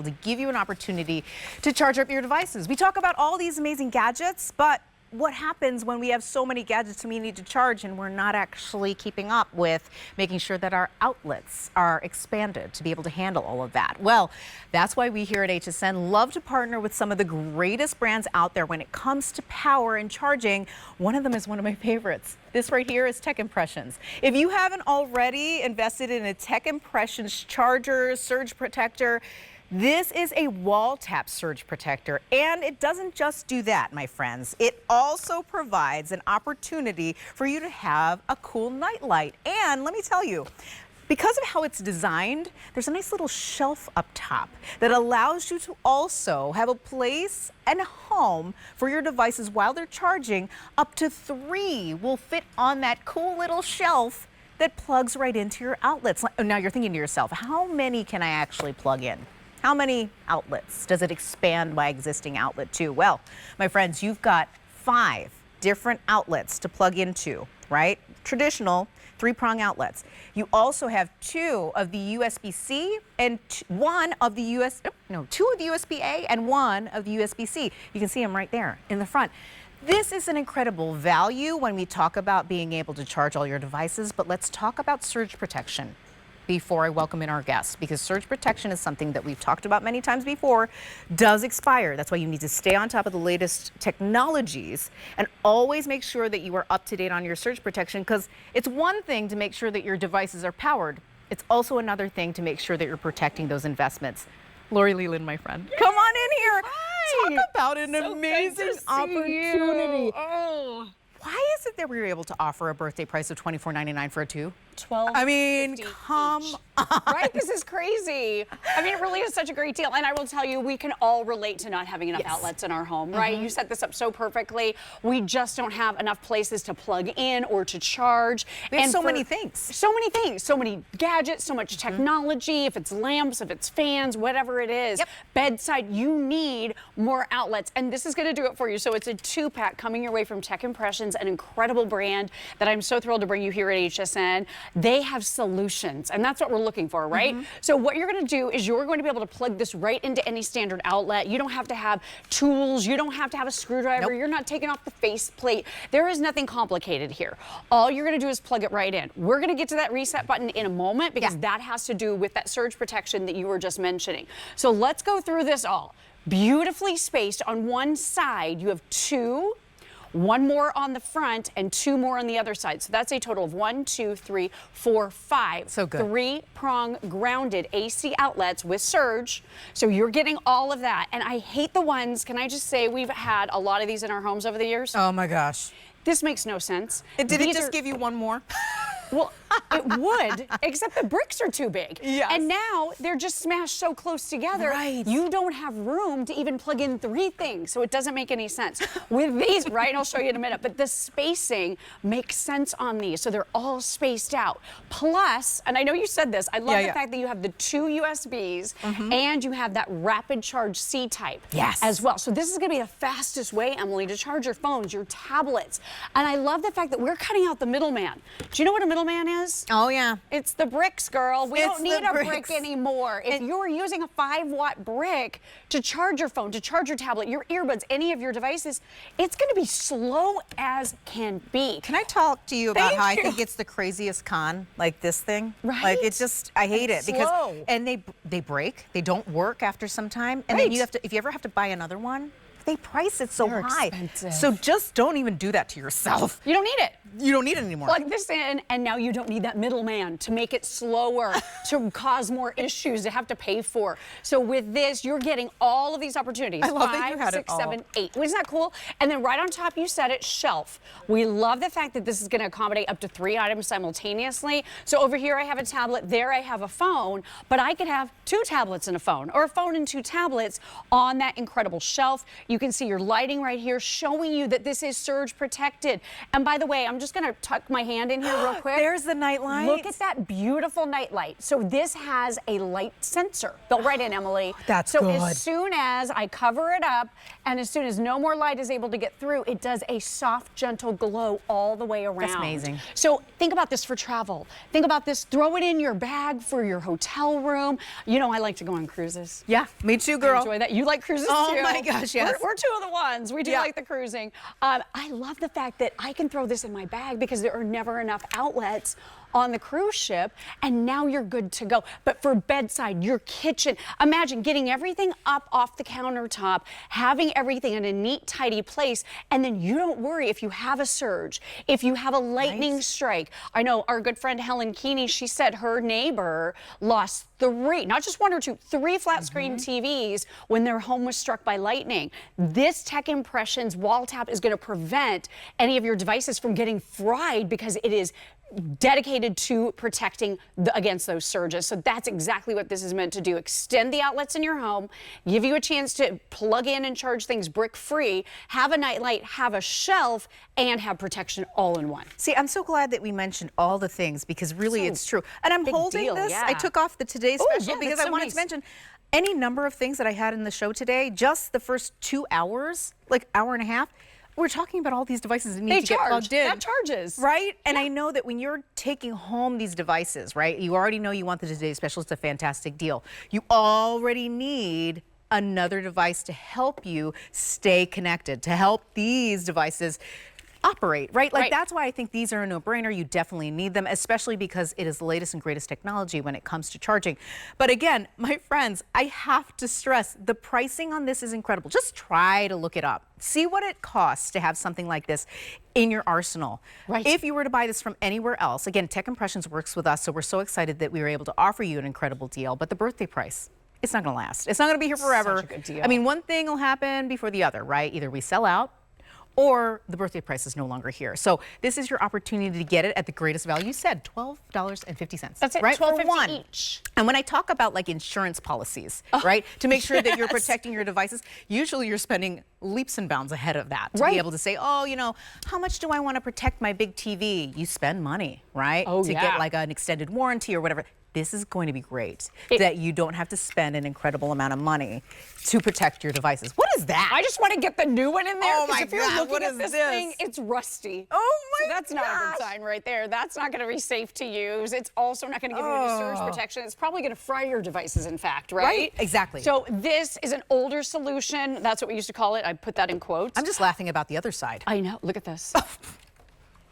to give you an opportunity to charge up your devices. We talk about all these amazing gadgets, but what happens when we have so many gadgets and we need to charge and we're not actually keeping up with making sure that our outlets are expanded to be able to handle all of that? Well, that's why we here at HSN love to partner with some of the greatest brands out there when it comes to power and charging. One of them is one of my favorites. This right here is Tech Impressions. If you haven't already invested in a Tech Impressions charger, surge protector, this is a wall tap surge protector, and it doesn't just do that, my friends. It also provides an opportunity for you to have a cool nightlight. And let me tell you, because of how it's designed, there's a nice little shelf up top that allows you to also have a place and a home for your devices while they're charging. Up to 3 will fit on that cool little shelf that plugs right into your outlets. Now you're thinking to yourself, how many can I actually plug in? How many outlets? Does it expand my existing outlet to? Well, my friends, you've got 5 different outlets to plug into, right? Traditional 3-prong outlets. You also have 2 of the USB-C and 2 of the USB-A and 1 of the USB-C. You can see them right there in the front. This is an incredible value when we talk about being able to charge all your devices, but let's talk about surge protection before I welcome in our guests, because surge protection is something that we've talked about many times before, does expire. That's why you need to stay on top of the latest technologies and always make sure that you are up to date on your surge protection, because it's one thing to make sure that your devices are powered. It's also another thing to make sure that you're protecting those investments. Lori Leland, my friend, come on in here. Hi. Talk about an amazing opportunity. Oh. Why is it that we were able to offer a birthday price of $24.99 for a 2? I mean, come on. Right? This is crazy. I mean, it really is such a great deal. And I will tell you, we can all relate to not having enough outlets in our home, right? You set this up so perfectly. We just don't have enough places to plug in or to charge. We have so many things. So many things. So many gadgets, so much technology. If it's lamps, if it's fans, whatever it is. Bedside, you need more outlets. And this is going to do it for you. So it's a 2-pack coming your way from Tech Impressions, an incredible brand that I'm so thrilled to bring you here at HSN. They have solutions, and that's what we're looking for, right? So what you're going to do is you're going to be able to plug this right into any standard outlet. You don't have to have tools. You don't have to have a screwdriver. You're not taking off the faceplate. There is nothing complicated here. All you're going to do is plug it right in. We're going to get to that reset button in a moment, because that has to do with that surge protection that you were just mentioning. So let's go through this all. Beautifully spaced on one side, you have 2. 1 more on the front and 2 more on the other side. So that's a total of 1, 2, 3, 4, 5. So good. 3-prong grounded AC outlets with surge. So you're getting all of that. And I hate the ones, can I just say, we've had a lot of these in our homes over the years. Oh my gosh. This makes no sense. Did it just give you 1 more? Well, it would, except the bricks are too big. Yes. And now they're just smashed so close together. Right. You don't have room to even plug in 3 things, so it doesn't make any sense. With these, right, I'll show you in a minute, but the spacing makes sense on these, so they're all spaced out. Plus, and I know you said this, I love the fact that you have the 2 USBs and you have that rapid charge C-type as well. So this is gonna be the fastest way, Emily, to charge your phones, your tablets. And I love the fact that we're cutting out the middleman. Do you know what a middleman is? Oh yeah. It's the bricks, girl. We don't need a brick anymore. If you're using a 5-watt brick to charge your phone, to charge your tablet, your earbuds, any of your devices, it's going to be slow as can be. Can I talk to you about how I think it's the craziest con, like this thing? Right. Like it's just, I hate it because, and they break, they don't work after some time, and then you have to, if you ever have to buy another one, they price it so high. Expensive. So just don't even do that to yourself. You don't need it. You don't need it anymore. Plug this in, and now you don't need that middleman to make it slower, to cause more issues to have to pay for. So with this, you're getting all of these opportunities. I love 5, that you had 6, it all. 7, 8. Isn't that cool? And then right on top, you said it, shelf. We love the fact that this is going to accommodate up to 3 items simultaneously. So over here, I have a tablet. There, I have a phone. But I could have 2 tablets and a phone, or a phone and 2 tablets on that incredible shelf. You can see your lighting right here showing you that this is surge protected. And by the way, I'm just going to tuck my hand in here real quick. There's the nightlight. Look at that beautiful nightlight. So this has a light sensor built right in, Emily. That's so good. As soon as I cover it up and as soon as no more light is able to get through, it does a soft, gentle glow all the way around. That's amazing. So think about this for travel. Think about this, throw it in your bag for your hotel room. You know, I like to go on cruises. Yeah, me too, girl. I enjoy that. You like cruises too. Oh my gosh, yes. We're two of the ones. We do like the cruising. I love the fact that I can throw this in my bag because there are never enough outlets on the cruise ship, and now you're good to go. But for bedside, your kitchen, imagine getting everything up off the countertop, having everything in a neat, tidy place, and then you don't worry if you have a surge, if you have a lightning strike. I know our good friend Helen Keeney, she said her neighbor lost three, not just one or two, three flat screen TVs when their home was struck by lightning. This Tech Impressions wall tap is going to prevent any of your devices from getting fried because it is dedicated to protecting against those surges. So that's exactly what this is meant to do. Extend the outlets in your home, give you a chance to plug in and charge things brick free, have a nightlight, have a shelf, and have protection all in one. See, I'm so glad that we mentioned all the things because really it's true. And I'm holding this. I took off the Today Special because I wanted to mention any number of things that I had in the show today, just the first 2 hours, like hour and a half. We're talking about all these devices that need to get plugged in. That charges. Right? And I know that when you're taking home these devices, right, you already know you want the Today Special. It's a fantastic deal. You already need another device to help you stay connected, to help these devices operate, right? Like that's why I think these are a no-brainer. You definitely need them, especially because it is the latest and greatest technology when it comes to charging. But again, my friends, I have to stress the pricing on this is incredible. Just try to look it up. See what it costs to have something like this in your arsenal. Right. If you were to buy this from anywhere else, again, Tech Impressions works with us, so we're so excited that we were able to offer you an incredible deal. But the birthday price, it's not going to last. It's not going to be here forever. Such a good deal. I mean, one thing will happen before the other, right? Either we sell out or the birthday price is no longer here. So this is your opportunity to get it at the greatest value. You said $12.50. That's it, right? $12.50 each. And when I talk about like insurance policies, right, to make sure that you're protecting your devices, usually you're spending leaps and bounds ahead of that to be able to say, oh, you know, how much do I want to protect my big TV? You spend money, right, to get like an extended warranty or whatever. This is going to be great that you don't have to spend an incredible amount of money to protect your devices. What is that? I just want to get the new one in there. Oh my if you're God, looking what at is this thing, it's rusty. Oh my So that's not a good sign right there. That's not going to be safe to use. It's also not going to give you any surge protection. It's probably going to fry your devices, in fact, right? Exactly. So this is an older solution. That's what we used to call it. I put that in quotes. I'm just laughing about the other side. I know. Look at this.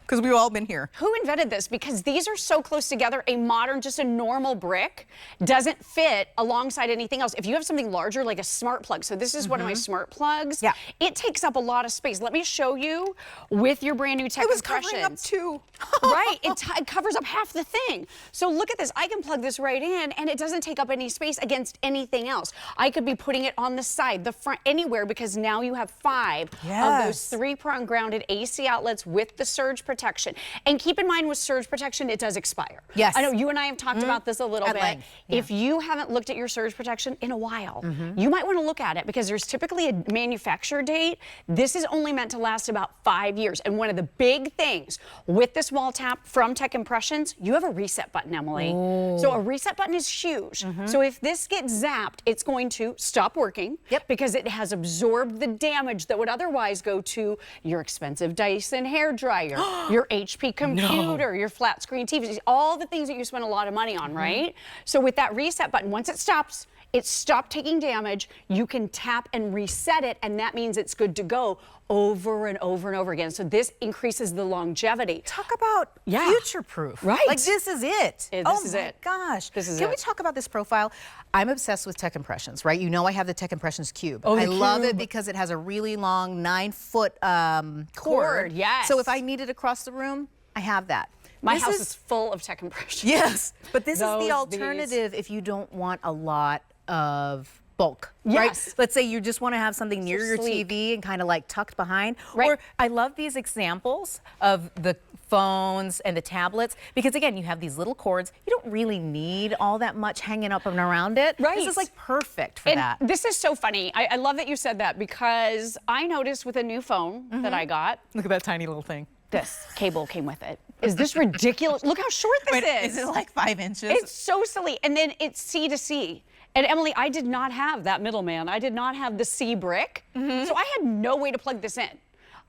Because we've all been here. Who invented this? Because these are so close together, a modern, just a normal brick doesn't fit alongside anything else. If you have something larger, like a smart plug, so this is one of my smart plugs, it takes up a lot of space. Let me show you with your brand new Tech Impressions. It was covering up too. Right, it covers up half the thing. So look at this, I can plug this right in and it doesn't take up any space against anything else. I could be putting it on the side, the front, anywhere, because now you have 5 of those 3-prong grounded AC outlets with the surge protection. And keep in mind with surge protection, it does expire. Yes. I know you and I have talked about this a little bit. Length. If you haven't looked at your surge protection in a while, you might want to look at it because there's typically a manufacturer date. This is only meant to last about 5 years. And one of the big things with this wall tap from Tech Impressions, you have a reset button, Emily. So a reset button is huge. So if this gets zapped, it's going to stop working because it has absorbed the damage that would otherwise go to your expensive Dyson hairdryer, your HP computer, your flat screen TV, all the things that you spend a lot of money on, right? So with that reset button, once it stops taking damage, you can tap and reset it, and that means it's good to go over and over and over again. So this increases the longevity. Talk about future-proof. Right. Like this is it. This is it. Gosh. This is Can it. we talk about this profile? I'm obsessed with Tech Impressions, right? You know I have the Tech Impressions Cube. Oh, I the love it Cube. because it has a really long 9-foot cord. Yes. So if I need it across the room, I have that. My house is full of Tech Impressions. Yes, but this is the These. alternative if you don't want a lot of bulk, Yes. right? Let's say you just want to have something near your sleek. TV and kind of like tucked behind. Right. Or I love these examples of the phones and the tablets because again, you have these little cords. You don't really need all that much hanging up and around it. Right. This is like perfect for And that. this is so funny. I love that you said that because I noticed with a new phone that I got, Look at that tiny little thing. this cable came with it. Is this ridiculous? Look how short this is. Is it like 5 inches? It's so silly. And then it's C to C. And Emily, I did not have that middleman. I did not have the C brick. So I had no way to plug this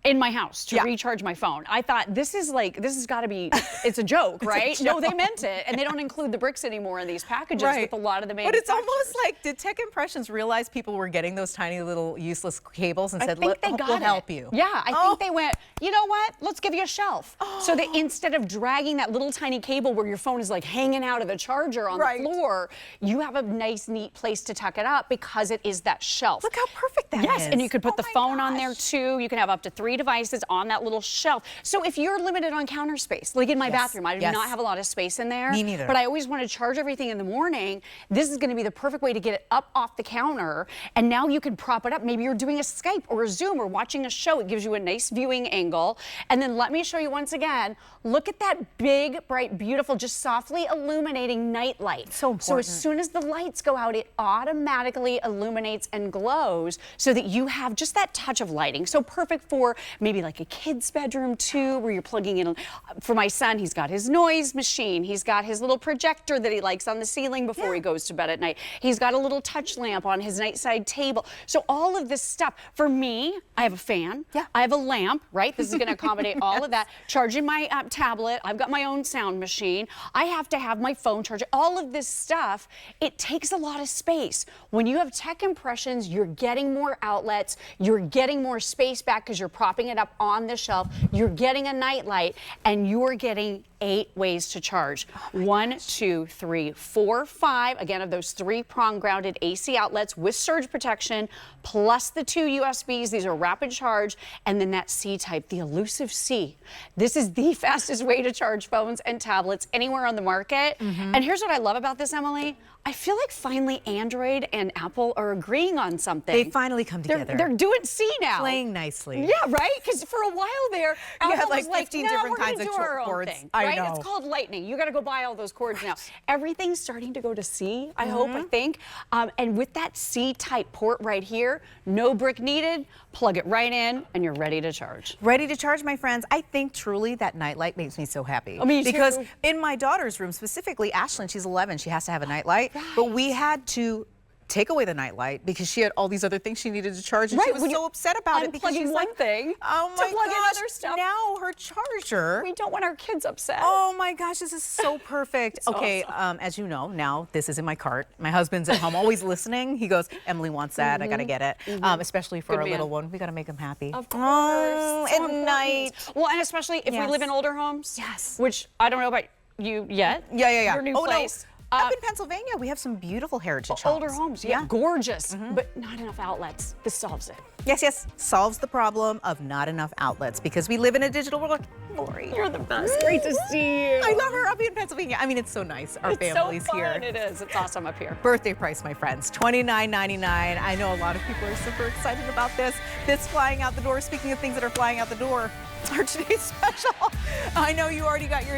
in my house to recharge my phone. I thought this has got to be, it's a joke, right? No, they meant it. And they don't include the bricks anymore in these packages with a lot of the But manufacturers. it's almost like, did Tech Impressions realize people were getting those tiny little useless cables and I said, think look, they got we'll it. help you? Yeah, I think they went, you know what? Let's give you a shelf. So that instead of dragging that little tiny cable where your phone is like hanging out of the charger on the floor, you have a nice, neat place to tuck it up because it is that shelf. Look how perfect that is. Yes, and you could put Oh the my phone on gosh. there too. You can have up to 3 devices on that little shelf. So if you're limited on counter space, like in my bathroom, I do not have a lot of space in there. Me neither. But I always want to charge everything in the morning. This is going to be the perfect way to get it up off the counter. And now you can prop it up. Maybe you're doing a Skype or a Zoom or watching a show. It gives you a nice viewing angle. And then let me show you once again. Look at that big, bright, beautiful, just softly illuminating night light. So important. So as soon as the lights go out, it automatically illuminates and glows so that you have just that touch of lighting. So perfect for maybe like a kid's bedroom too, where you're plugging in. For my son, he's got his noise machine. He's got his little projector that he likes on the ceiling before he goes to bed at night. He's got a little touch lamp on his nightside table. So all of this stuff. For me, I have a fan. Yeah. I have a lamp, right? This is going to accommodate all of that. Charging my tablet. I've got my own sound machine. I have to have my phone charger. All of this stuff, it takes a lot of space. When you have Tech Impressions, you're getting more outlets. You're getting more space back because you're propping it up on the shelf. You're getting a night light, and you're getting 8 ways to charge. 1, 2, 3, 4, 5. Again, of those 3-prong grounded AC outlets with surge protection, plus the 2 USBs. These are rapid charge, and then that C type, the elusive C. This is the fastest way to charge phones and tablets anywhere on the market. And here's what I love about this, Emily. I feel like finally Android and Apple are agreeing on something. They finally come together. They're doing C now. Playing nicely. Yeah, right? Because for a while there, You had Apple like was like 15 no, different we're gonna kinds of do our own cords. thing, I right? know. It's called Lightning. You got to go buy all those cords now. Everything's starting to go to C, I hope, I think. And with that C-type port right here, no brick needed, plug it right in, and you're ready to charge. Ready to charge, my friends. I think truly that nightlight makes me so happy. Oh, me too. Because in my daughter's room, specifically Ashlyn, she's 11, she has to have a nightlight. But we had to take away the nightlight because she had all these other things she needed to charge, and she was so upset about it because Unplugging she's one like, thing oh to my plug in gosh, other stuff. now her charger. We don't want our kids upset. Oh my gosh, this is so perfect. It's okay, awesome. as you know, now this is in my cart. My husband's at home always listening. He goes, Emily wants that. I got to get it. Especially for Good our man. little one. We got to make him happy. Of course. Oh, So at important. night. Well, and especially if we Yes. live in older homes. Yes. Which I don't know about you yet. Yeah. Your new oh, place. No. Up in Pennsylvania, we have some beautiful heritage homes. Older homes, yeah. Gorgeous, but not enough outlets. This solves it. Yes. Solves the problem of not enough outlets because we live in a digital world. Lori. You're the best. Great to see you. I love her up in Pennsylvania. I mean, it's so nice. Our family's so fun. here. It is. It's awesome up here. Birthday price, my friends, $29.99. I know a lot of people are super excited about this. This flying out the door. Speaking of things that are flying out the door, our today's special. I know you already got your